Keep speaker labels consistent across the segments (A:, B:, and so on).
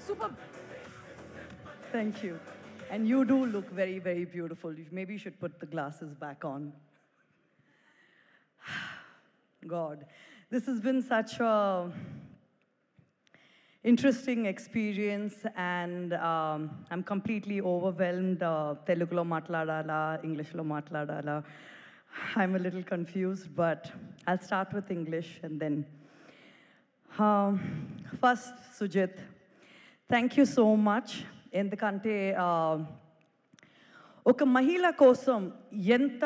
A: Super. Thank you. And you do look very, very beautiful. Maybe you should put the glasses back on. God, this has been such a interesting experience, and I'm completely overwhelmed. Telugulo matladala, Englishlo matladala. I'm a little confused, but I'll start with English and then. First, Sujit, thank you so much. ఎందుకంటే ఒక మహిళ కోసం ఎంత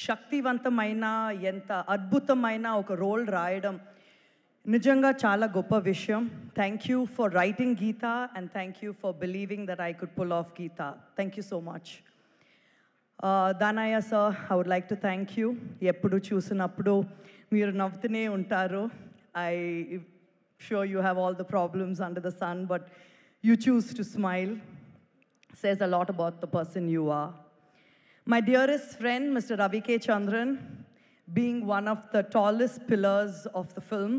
A: శక్తివంతమైన ఎంత అద్భుతమైన ఒక role రాయడం నిజంగా చాలా గొప్ప విషయం. Thank you for writing Geetha and thank you for believing that I could pull off Geetha. Thank you so much. Danayya sir, I would like to thank you. ఎప్పుడు చూసినప్పుడు మీరు నవ్వుతూనే ఉంటారు. I'm sure you have all the problems under the sun, but you choose to smile. Says a lot about the person you are. My dearest friend, Mr. Ravi K. Chandran, being one of the tallest pillars of the film,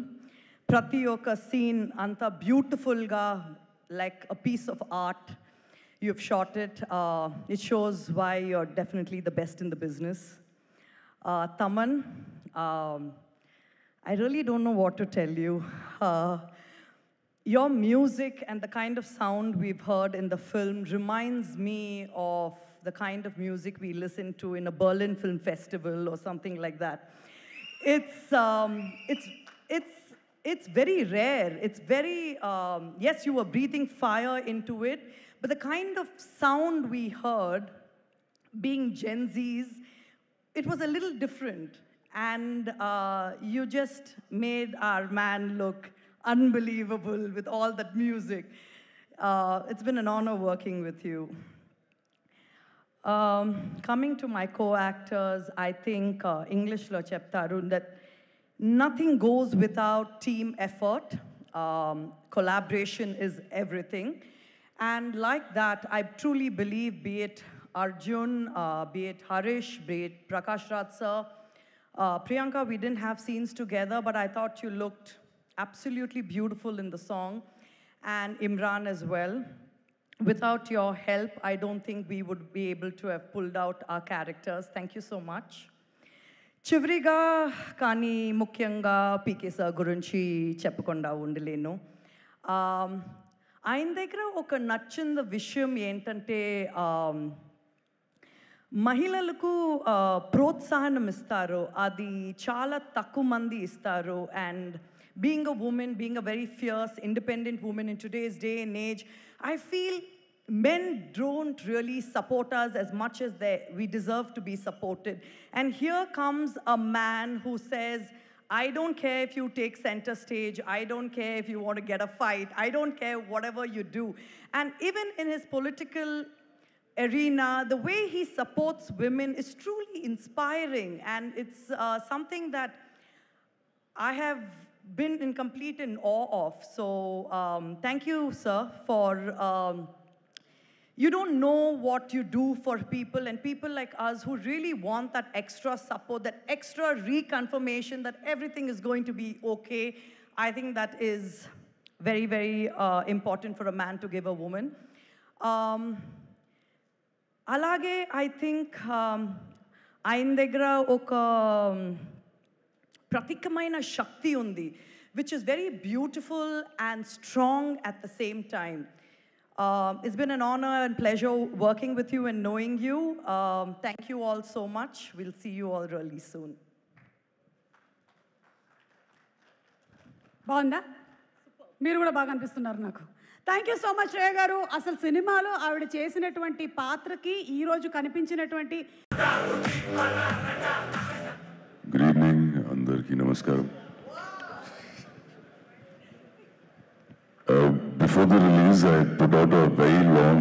A: prati oka scene anta beautiful ga, like a piece of art. You've shot it. It shows why you're definitely the best in the business. Taman, I really don't know what to tell you. Your music and the kind of sound we've heard in the film reminds me of the kind of music we listen to in a Berlin Film Festival or something like that. It's very rare. It's very, yes, you were breathing fire into it, but the kind of sound we heard, being Gen Zs, it was a little different. And you just made our man look unbelievable with all that music. It's been an honor working with you. Coming to my co-actors, I think Englishlo cheptaru that nothing goes without team effort. Collaboration is everything. And like that, I truly believe, be it Arjun, be it Harish, be it Prakash Raj sir, Priyanka, we didn't have scenes together, but I thought you looked absolutely beautiful in the song, and Imran as well. Without your help, I don't think we would be able to have pulled out our characters. Thank you so much. Chivriga kani mukyanga PK sir gurinchi cheppakonda undalenu. ఆయన దగ్గర ఒక నచ్చిన విషయం ఏంటంటే మహిళలకు ప్రోత్సాహనం ఇస్తారు. అది చాలా తక్కువ మంది ఇస్తారు. And being a woman, being a very fierce, independent woman in today's day and age, I feel men don't really support us as much as we deserve to be supported. And here comes a man who says, I don't care if you take center stage, I don't care if you want to get a fight, I don't care whatever you do. And even in his political arena, the way he supports women is truly inspiring, and it's something that I have been in complete in awe of. So thank you, sir, for you don't know what you do for people, and people like us who really want that extra support, that extra reconfirmation that everything is going to be okay. I think that is very, very important for a man to give a woman. అలాగే I think ఆయన దగ్గర ఒక ప్రతీకమైన శక్తి ఉంది, which is very beautiful and strong at the same time. It's been an honor and pleasure working with you and knowing you. Thank you all so much. We'll see you all really soon.
B: బాగుందా? మీరు కూడా బాగా అనిపిస్తున్నారు నాకు. Thank you so much Shreya గారు. అసలు సినిమాలో ఆవిడ చేసినటువంటి పాత్రకి ఈరోజు కనిపించినటువంటి
C: గుడ్ ఈవినింగ్ అందరికీ నమస్కారం. Before the release, I put out a very long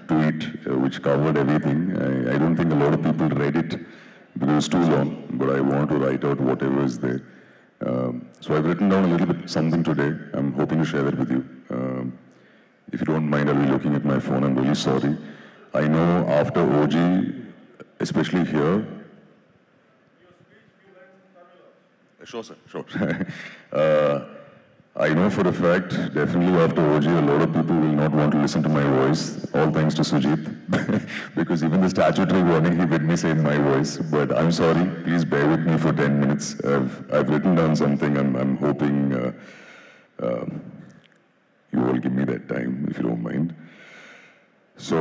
C: tweet which covered everything. I don't think a lot of people read it because it's too long, but I want to write out whatever is there. So I've written down a little bit something today. I'm hoping to share that with you. If you don't mind, I'll be looking at my phone. I'm really sorry. I know after OG, especially here. Sure, sir, sure. I know for a fact, definitely after OG, a lot of people will not want to listen to my voice, all thanks to Sujit. Because even the statutory warning, he made me say in my voice. But I'm sorry, please bear with me for 10 minutes. I've written down something. I'm hoping you all give me that time, if you don't mind. So,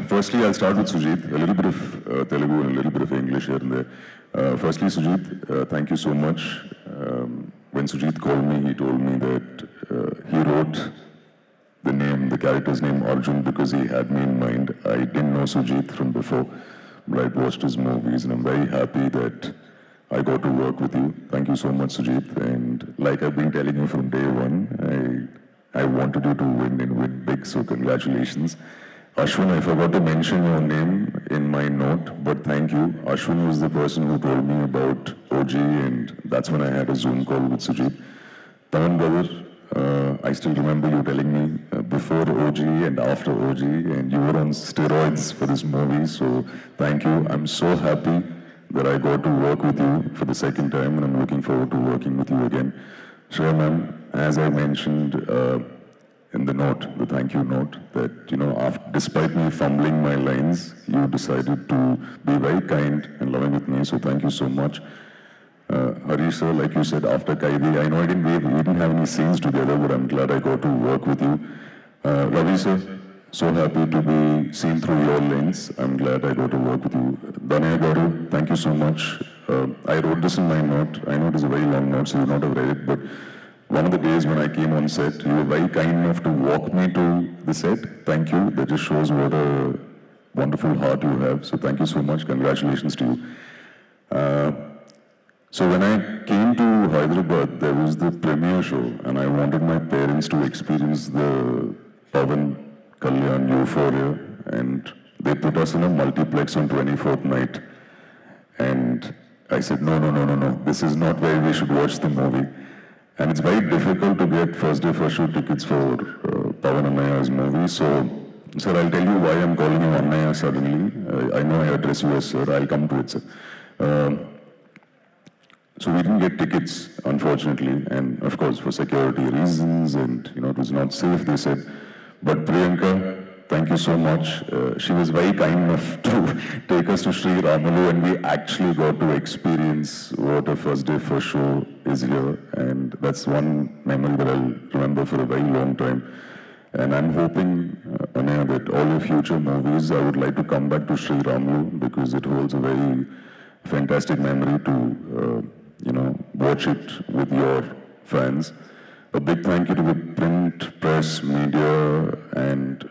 C: firstly, I'll start with Sujit. A little bit of Telugu and a little bit of English here and there. Firstly, Sujit, thank you so much. When Sujit called me, he told me that he wrote the character's name Arjun because he had me in mind. I didn't know Sujit from before, but I'd watched his movies and I'm very happy that I got to work with you. Thank you so much, Sujit. And like I've been telling you from day one, I wanted you to win and win big, so congratulations. Ashwin, I forgot to mention your name in my note, but thank you. Ashwin was the person who told me about OG, and that's when I had a Zoom call with Sujit. Taman brother, I still remember you telling me before OG and after OG, and you were on steroids for this movie, so thank you. I'm so happy that I got to work with you for the second time, and I'm looking forward to working with you again. Shreya ma'am, as I mentioned, in the note, the thank you note, that, despite me fumbling my lines, you decided to be very kind and loving with me, so thank you so much. Harish sir, like you said, after Kaidi, I know we didn't have any scenes together, but I'm glad I got to work with you. Ravi sir, so happy to be seen through your lens. I'm glad I got to work with you. Danaya Garu, thank you so much. I wrote this in my note. I know it is a very long note, so you not have read it, but one of the days when I came on set, you were very kind enough to walk me to the set. Thank you. That just shows what a wonderful heart you have. So thank you so much. Congratulations to you. So when I came to Hyderabad, there was the premiere show, and I wanted my parents to experience the Pavan Kalyan Euphoria, and they put us in a multiplex on 24th night. And I said, no. This is not where we should watch the movie. And it's very difficult to get first day first show tickets for Pavan Annaya's movie. So, sir, I'll tell you why I'm calling you Annaya suddenly. I know I address you as sir. I'll come to it, sir. So we didn't get tickets, unfortunately, and of course for security reasons, and it was not safe, they said. But Priyanka, thank you so much. She was very kind enough to take us to Sri Ramalu, and we actually got to experience what a first day first show is here, and that's one memory that I'll remember for a very long time. And I'm hoping, Anaya, that all your future movies, I would like to come back to Sri Ramalu because it holds a very fantastic memory to, watch it with your fans. A big thank you to the print, press, media, and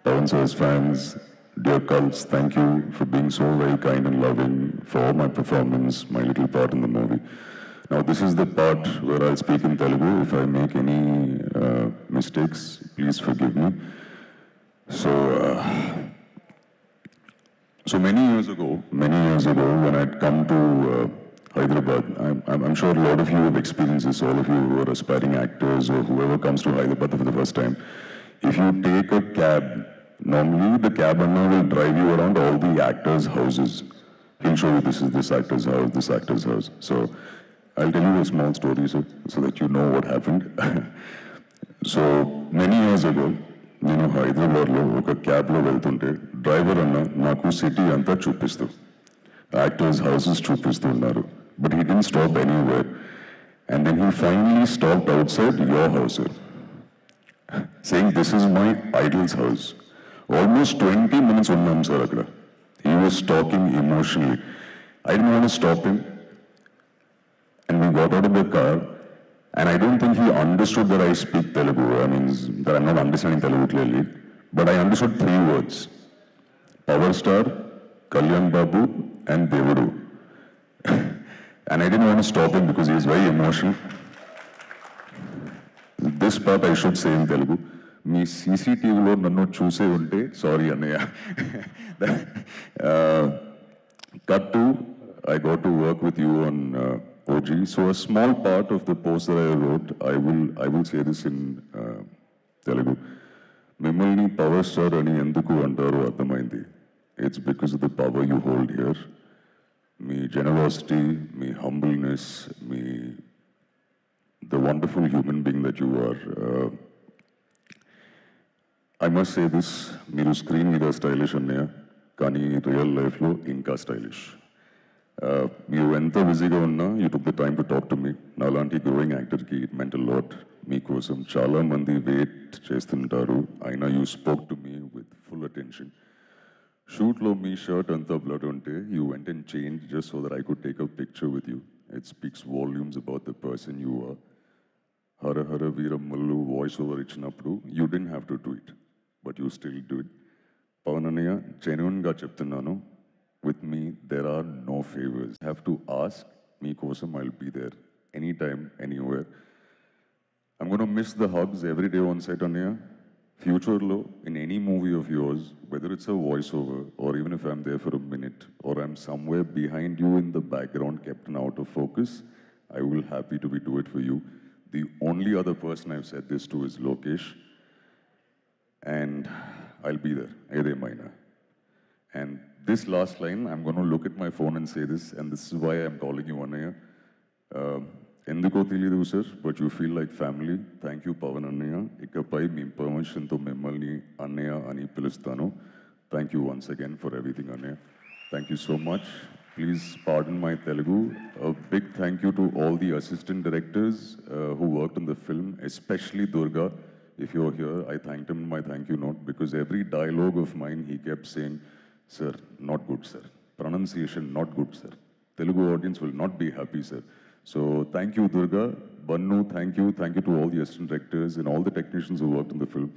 C: Pavan sir's fans. Dear cults, thank you for being so very kind and loving for my performance, my little part in the movie. Now, this is the part where I'll speak in Telugu. If I make any mistakes, please forgive me. So many years ago, when I'd come to Hyderabad, I'm sure a lot of you have experienced this, all of you who are aspiring actors or whoever comes to Hyderabad for the first time. If you take a cab, normally the cab owner will drive you around all the actors' houses. He'll show you this is this actor's house, this actor's house. So I'll tell you a small story so that you know what happened. So many years ago, నేను హైదరాబాద్లో ఒక క్యాబ్లో వెళ్తుంటే driver అన్న నాకు city అంతా చూపిస్తూ actors houses చూపిస్తూ ఉన్నారు. But he didn't stop anywhere. And then he finally stopped outside your house, saying this is my idol's house. Almost 20 minutes ఉన్నాం సార్ అక్కడ. He was talking emotionally. I didn't want to stop him. And we got out of the car. And I don't think he understood that I speak Telugu. I mean, that I'm not understanding Telugu clearly. But I understood 3 words. Power star, Kalyan Babu, and Devudu. And I didn't want to stop him because he was very emotional. This part I should say in Telugu. మీ CCTVలో నన్ను చూసే ఉంటే sorry అన్నయ్య. Cut to, I got to work with you on OG. So a small part of the post that I wrote, I will say this in Telugu. మిమ్మల్ని power star అని ఎందుకు అంటారో అర్థమైంది. It's because of the power you hold here. Me generosity, me humbleness, me the wonderful human being that you are. I must say this, మీరు screen మీద stylish అన్నయ్య, కానీ real లైఫ్లో ఇంకా స్టైలిష్. మీరు ఎంత బిజీగా ఉన్నా you took the time to talk to me. నాలాంటి గ్రోయింగ్ యాక్టర్కి ఇట్ మెంట్ లాట్. మీకోసం చాలామంది వెయిట్ చేస్తుంటారు, అయినా you spoke to me with full attention. షూట్లో మీ షర్ట్ అంతా బ్లడ్ ఉంటే you went and change just so that I could take a picture with you. It speaks volumes about the person you are. Hara Hara Veeramallu voice over ఇచ్చినప్పుడు you didn't have to do it, but you still do it. Pawan అన్నయ్య, జెన్యున్గా చెప్తున్నాను, with me there are no favors. Have to ask, meekosam I'll be there anytime, anywhere. I'm going to miss the hugs every day on set, Anya. Future lo, in any movie of yours, whether it's a voiceover or even if I'm there for a minute or I'm somewhere behind you in the background kept out of focus, I will happy to be do it for you. The only other person I've said this to is Lokesh, and I'll be there, Ede Maina. And this last line, I'm going to look at my phone and say this, and this is why I'm calling you Annaya. Enduko తెలియదు sir, but you feel like family. Thank you Pavan అన్నయ్య. ఇకపై మీ పర్మిషన్తో మిమ్మల్ని అన్నయ్య అని పిలుస్తాను. Thank you once again for everything అన్నయ్య. Thank you so much. Please pardon my Telugu. A big thank you to all the assistant directors who worked on the film, especially Durga. If you're here, I thanked him in my thank you note because every dialogue of mine he kept saying, "Sir, not good, sir. Pronunciation, not good, sir. Telugu audience will not be happy, sir." So thank you, Durga. Bannu, thank you. Thank you to all the assistant directors and all the technicians who worked on the film.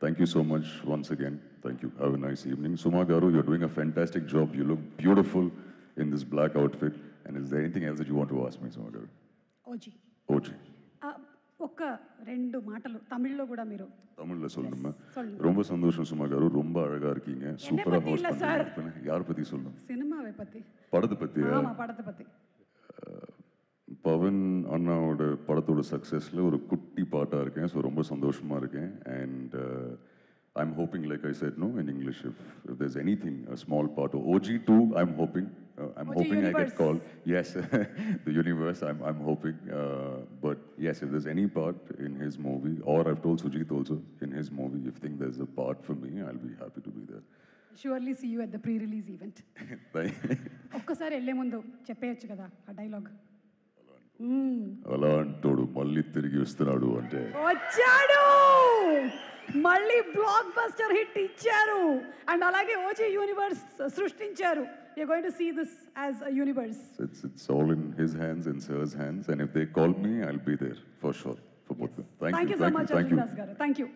C: Thank you so much once again. Thank you. Have a nice evening. Suma Garu, you're doing a fantastic job. You look beautiful in this black outfit. And is there anything else that you want to ask me, Suma Garu?
B: OG,
C: Oji.
B: ఒక్క రెండు మాటలు తమిళ్లో కూడా మీరు.
C: தமிழ்ல சொல்லணுமா?
B: சொல்லுங்க.
C: ரொம்ப சந்தோஷம் சுமா காரு, ரொம்ப அழகா இருக்கீங்க. சூப்பரா
B: பத்தி
C: ஹோஸ்ட்
B: இல்ல சார்.
C: பண்ணீங்க. யார் பத்தி சொல்லணும்?
B: சினிமாவை பத்தி.
C: படத்தை பத்தியா?
B: ஆமா, படத்தை பத்தி.
C: பவன் அண்ணாவோட படத்தோட சக்ஸஸில் ஒரு குட்டி பாட்டாக இருக்கேன். ஸோ ரொம்ப சந்தோஷமாக இருக்கேன். And I'm hoping, like I said, no, in English, if there's anything, a small part of OG2, I'm hoping
B: OG
C: I get
B: universe.
C: called. Yes, the universe, I'm hoping. But yes, if there's any part in his movie, or I've told Sujit also, in his movie, if you think there's a part for me, I'll be happy to be there.
B: Surely see you at the pre-release event. ఒక్కసారి వెళ్ళే ముందు చెప్పేయచ్చు కదా ఆ dialogue.
C: అలా అంటాడు మళ్ళీ తిరిగి వస్తున్నాడు అంటే
B: వచ్చాడు, మళ్ళీ బ్లాక్ బస్టర్ హిట్ ఇచ్చారు, అండ్ అలాగే ఓజీ యూనివర్స్ సృష్టించారు. You're going to see this as a universe.
C: It's all in his hands, in Sir's hands, and if they call me, I'll be there for sure for both of them.
B: Thank you so much,
C: thank you.
B: Arjun Das garu. Thank you.